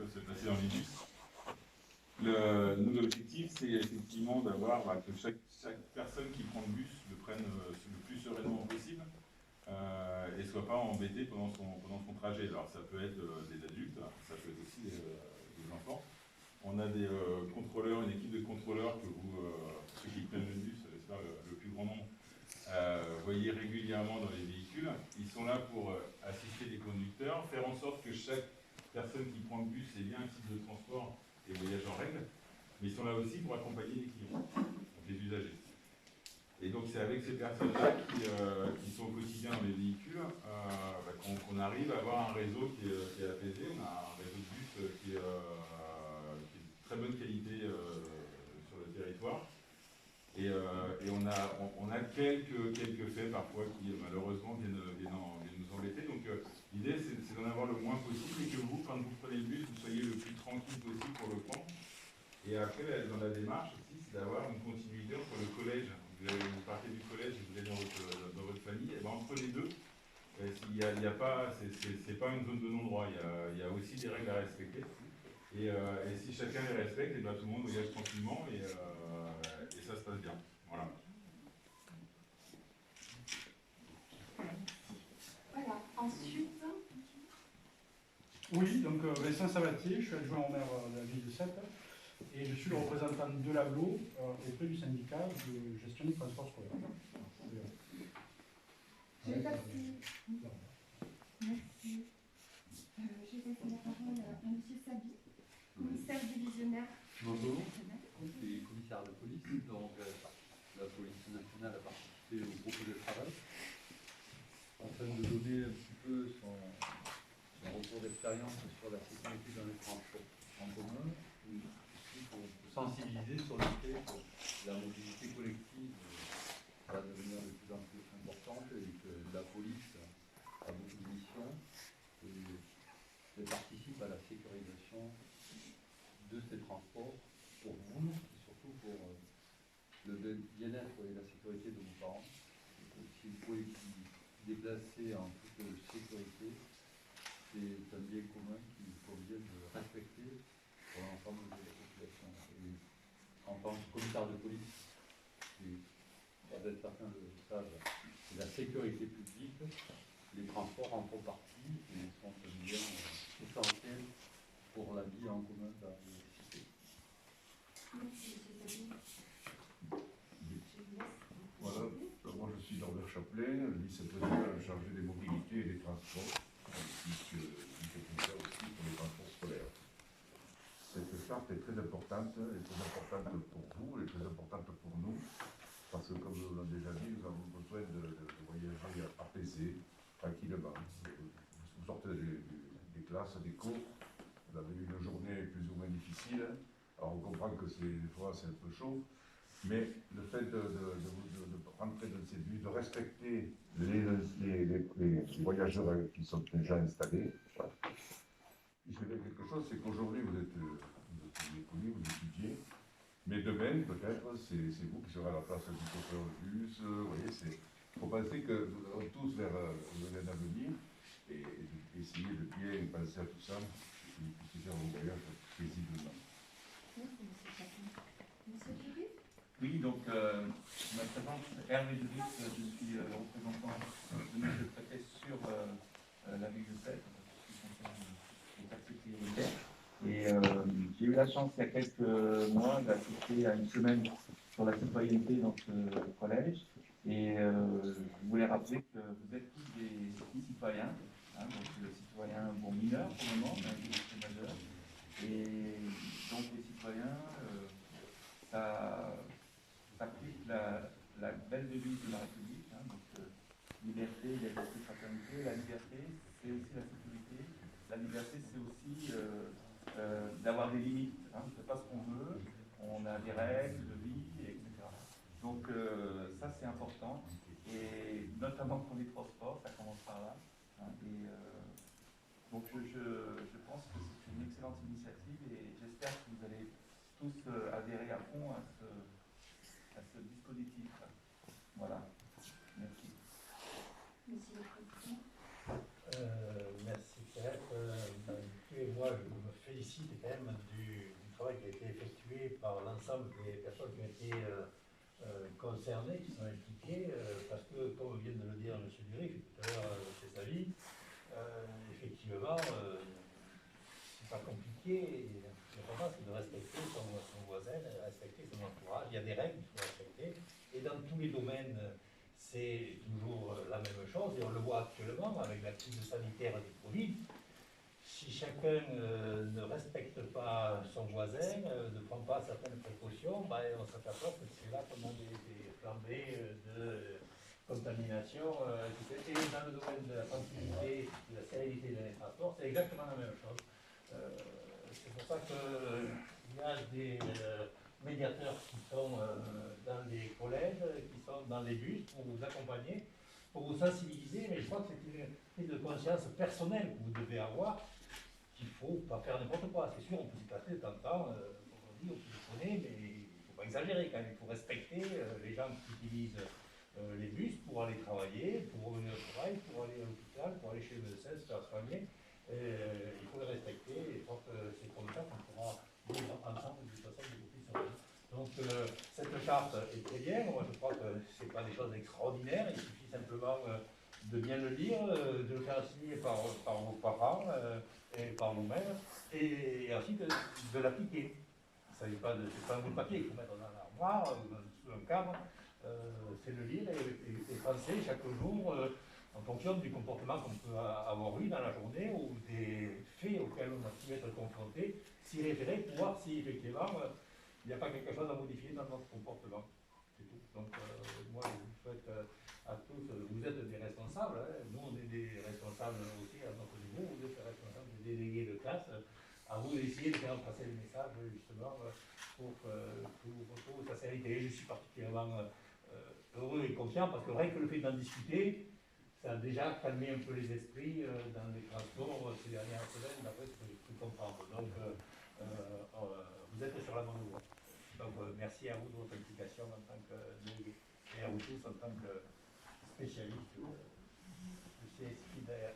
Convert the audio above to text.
se placer dans les bus. Nous, l'objectif, c'est effectivement d'avoir que chaque personne qui prend le bus le prenne le plus sereinement possible et ne soit pas embêté pendant son trajet. Alors ça peut être des adultes, ça peut être aussi des enfants. On a des contrôleurs, une équipe de contrôleurs que ceux qui prennent le bus, j'espère le plus grand nombre, voyez régulièrement dans les véhicules. Ils sont là pour assister les conducteurs, faire en sorte que chaque personne qui prend le bus ait bien un titre de transport et voyage en règle, mais ils sont là aussi pour accompagner les clients, donc les usagers. Et donc c'est avec ces personnes-là qui sont au quotidien dans les véhicules qu'on arrive à avoir un réseau qui est apaisé. On a un réseau de bus qui est de très bonne qualité sur le territoire. Et on a quelques faits parfois qui malheureusement viennent nous embêter. Donc l'idée c'est d'en avoir le moins possible et que vous, quand vous prenez le bus, vous soyez le plus tranquille possible pour le prendre. Et après, dans la démarche aussi, c'est d'avoir une continuité entre le collège. Vous partez du collège et vous allez dans votre famille. Et ben entre les deux, il y a pas, c'est pas une zone de non-droit. Il y a aussi des règles à respecter. Et si chacun les respecte, et ben tout le monde voyage tranquillement et ça se passe bien. Voilà. Voilà. Ensuite. Oui, donc Vincent Sabatier, je suis adjoint au maire de la ville de Sète et je suis le représentant de l'AGLO auprès du syndicat de gestion du transport scolaire. Je vais passer. Merci. Je vais passer la parole à M. Sabi, commissaire divisionnaire. Bonjour, je suis commissaire de police, donc la police nationale a participé au groupe de travail afin de donner un petit peu son retour d'expérience sur la sécurité dans les transports en commun, et aussi pour sensibiliser sur le fait que la mobilité collective va devenir de plus en plus importante et que la police a beaucoup de missions et participe à la sécurisation de ces transports pour vous et surtout pour le bien-être et la sécurité de vos parents. Si vous pouvez vous déplacer en toute sécurité, c'est un bien commun qu'il convient de respecter pour l'ensemble de la population. Et en tant que commissaire de police, peut-être certains le savent, c'est la sécurité publique, les transports en font partie et sont un bien essentiel pour la vie en commun dans les cités. Merci, M. Sabi. Voilà, moi je suis Norbert Chapelain, vice-président chargé des mobilités et des transports, ainsi que vice-commissaire aussi pour les transports scolaires. Cette charte est très importante pour vous et très importante pour nous, parce que comme nous l'avons déjà dit, nous avons besoin de voyager apaisés, tranquillement. Vous sortez des classes, des cours, vous avez une journée plus ou moins difficile, alors on comprend que des fois c'est un peu chaud, mais le fait de rentrer dans ces bus, de respecter les voyageurs qui sont déjà installés, voilà. Puis je vais dire quelque chose, c'est qu'aujourd'hui vous êtes connus, vous étudiez, mais demain peut-être c'est vous qui serez à la place du chauffeur de bus, vous voyez, il faut penser que nous allons tous vers un avenir et essayer de bien penser à tout ça et que vous puissiez faire vos voyages paisiblement. Merci, M. Sabi. M. Dubuc. Oui, donc je me présente Hervé Dubuc, je suis le représentant de M. le préfet sur la ville de Sète, qui concerne les quartiers prioritaires. Et j'ai eu la chance il y a quelques mois d'assister à une semaine sur la citoyenneté dans ce collège. Et je voulais rappeler que vous êtes tous des citoyens, hein, donc citoyens mineurs pour le moment, mais des majeurs. Et donc les citoyens, ça applique la belle devise de la République, hein, donc liberté, égalité, fraternité. La liberté, c'est aussi la sécurité. La liberté, c'est aussi d'avoir des limites. Hein. On ne fait pas ce qu'on veut, on a des règles de vie, etc. Donc ça, c'est important. Et notamment pour les transports, ça commence par là. Hein, et donc je pense que c'est une excellente initiative et j'espère que vous allez tous adhérer à fond à ce dispositif. Voilà. Merci. Monsieur le Président. Merci Pierre. Et moi, je me félicite félicite quand même du travail qui a été effectué par l'ensemble des personnes qui ont été concernées, qui sont impliquées, parce que, comme vient de le dire M. Durif tout à l'heure, chez Sali, effectivement, c'est pas compliqué. L'important, c'est de respecter son voisin, de respecter son entourage. Il y a des règles qu'il faut respecter. Et dans tous les domaines, c'est toujours la même chose. Et on le voit actuellement avec la crise sanitaire du Covid. Si chacun ne respecte pas son voisin, ne prend pas certaines précautions, ben, on s'aperçoit que c'est là qu'on a des flambées de contamination. Et dans le domaine de la tranquillité, de la sérénité des transports, c'est exactement la même chose. C'est pour ça qu'il y a des médiateurs qui sont dans les collèges, qui sont dans les bus pour vous accompagner, pour vous sensibiliser, mais je crois que c'est une prise de conscience personnelle que vous devez avoir, qu'il ne faut pas faire n'importe quoi. C'est sûr, on peut s'y passer de temps en temps, on dit, on peut le connaître, mais il ne faut pas exagérer quand même, il faut respecter les gens qui utilisent les bus pour aller travailler, pour revenir au travail, pour aller à l'hôpital, pour aller chez le médecin, se faire soigner. Il faut les respecter, et je crois que c'est comme ça qu'on pourra vivre ensemble de façon beaucoup plus sereine. Donc cette charte est très bien, moi je crois que ce n'est pas des choses extraordinaires, il suffit simplement de bien le lire, de le faire signer par vos parents et par vous-même, et ensuite de l'appliquer. Il ne s'agit pas c'est pas un bout de papier qu'il faut mettre dans l'armoire ou sous un cadre, c'est le lire et penser chaque jour en fonction du comportement qu'on peut avoir eu dans la journée ou des faits auxquels on a pu être confronté, s'y référer pour voir si effectivement il n'y a pas quelque chose à modifier dans notre comportement. C'est tout. Donc moi je vous souhaite à tous, vous êtes des responsables, hein. Nous on est des responsables aussi à notre niveau, vous êtes responsables des délégués de classe, à vous d'essayer de faire passer le message justement pour sa sérénité. Je suis particulièrement heureux et confiant parce que rien que le fait d'en discuter, ça a déjà calmé un peu les esprits dans les transports ces dernières semaines, d'après ce que j'ai pu comprendre. Donc vous êtes sur la bonne voie. Donc merci à vous de votre implication en tant que délégué et à vous tous en tant que spécialiste du CSPDR.